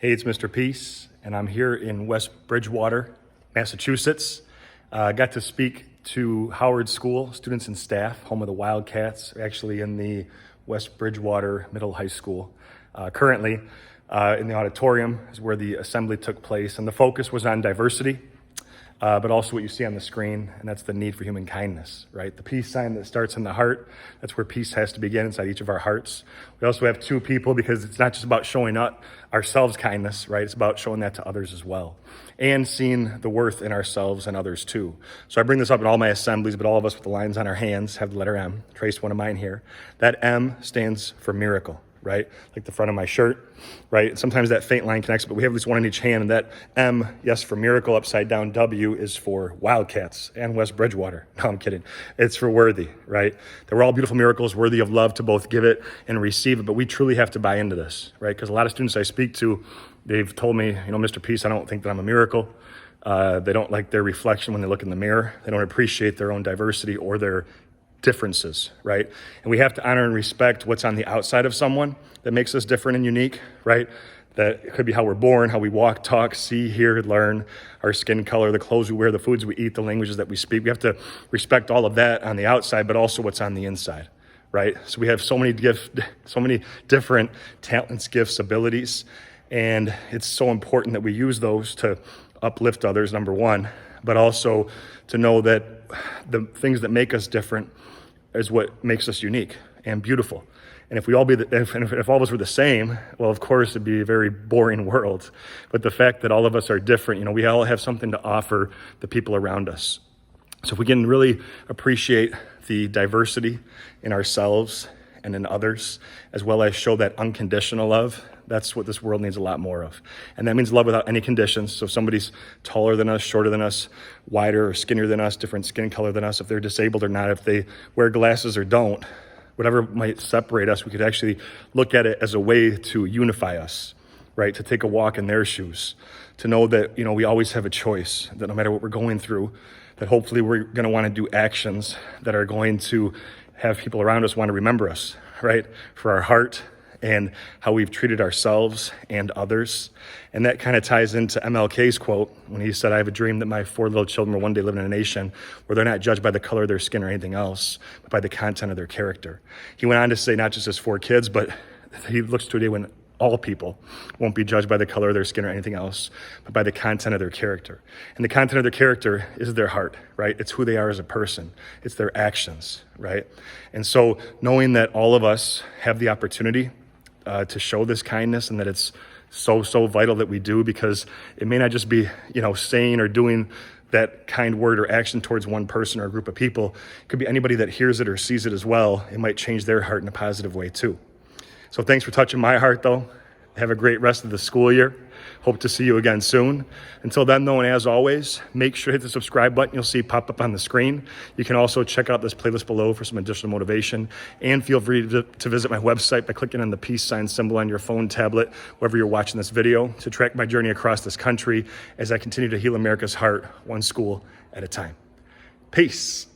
Hey, it's Mr. Peace, and I'm here in West Bridgewater, Massachusetts. Got to speak to Howard School students and staff, home of the Wildcats, actually in the West Bridgewater Middle High School. Currently, in the auditorium is where the assembly took place, and the focus was on diversity, but also what you see on the screen, and that's the need for human kindness, right? The peace sign that starts in the heart, that's where peace has to begin inside each of our hearts. We also have two people because it's not just about showing up ourselves kindness, right? It's about showing that to others as well and seeing the worth in ourselves and others too. So I bring this up in all my assemblies, but all of us with the lines on our hands have the letter M. Trace one of mine here. That M stands for miracle, right? Like the front of my shirt, right? Sometimes that faint line connects, but we have at least one in each hand. And that M, yes, for miracle, upside down W is for Wildcats and West Bridgewater. No, I'm kidding. It's for worthy, right? That we're all beautiful miracles, worthy of love to both give it and receive it. But we truly have to buy into this, right? Because a lot of students I speak to, they've told me, Mr. Peace, I don't think that I'm a miracle. They don't like their reflection when they look in the mirror. They don't appreciate their own diversity or their differences, right? And we have to honor and respect what's on the outside of someone that makes us different and unique, right? That it could be how we're born, how we walk, talk, see, hear, learn, our skin color, the clothes we wear, the foods we eat, the languages that we speak. We have to respect all of that on the outside, but also what's on the inside, right? So we have so many different talents, gifts, abilities, and it's so important that we use those to uplift others, number one, but also to know that the things that make us different is what makes us unique and beautiful. And if all of us were the same, well, of course, it'd be a very boring world. But the fact that all of us are different, we all have something to offer the people around us. So if we can really appreciate the diversity in ourselves and in others, as well as show that unconditional love, that's what this world needs a lot more of. And that means love without any conditions. So if somebody's taller than us, shorter than us, wider or skinnier than us, different skin color than us, if they're disabled or not, if they wear glasses or don't, whatever might separate us, we could actually look at it as a way to unify us, right? To take a walk in their shoes, to know that, we always have a choice, that no matter what we're going through, that hopefully we're going to want to do actions that are going to have people around us want to remember us, right? For our heart and how we've treated ourselves and others. And that kind of ties into MLK's quote when he said, "I have a dream that my 4 little children will one day live in a nation where they're not judged by the color of their skin or anything else, but by the content of their character." He went on to say not just his 4 kids, but he looks to a day when all people won't be judged by the color of their skin or anything else, but by the content of their character. And the content of their character is their heart, right? It's who they are as a person. It's their actions, right? And so knowing that all of us have the opportunity to show this kindness, and that it's so vital that we do, because it may not just be, saying or doing that kind word or action towards one person or a group of people. It could be anybody that hears it or sees it as well. It might change their heart in a positive way too. So thanks for touching my heart, though. Have a great rest of the school year. Hope to see you again soon. Until then, though, and as always, make sure to hit the subscribe button you'll see pop up on the screen. You can also check out this playlist below for some additional motivation. And feel free to visit my website by clicking on the peace sign symbol on your phone, tablet, wherever you're watching this video, to track my journey across this country as I continue to heal America's heart, one school at a time. Peace.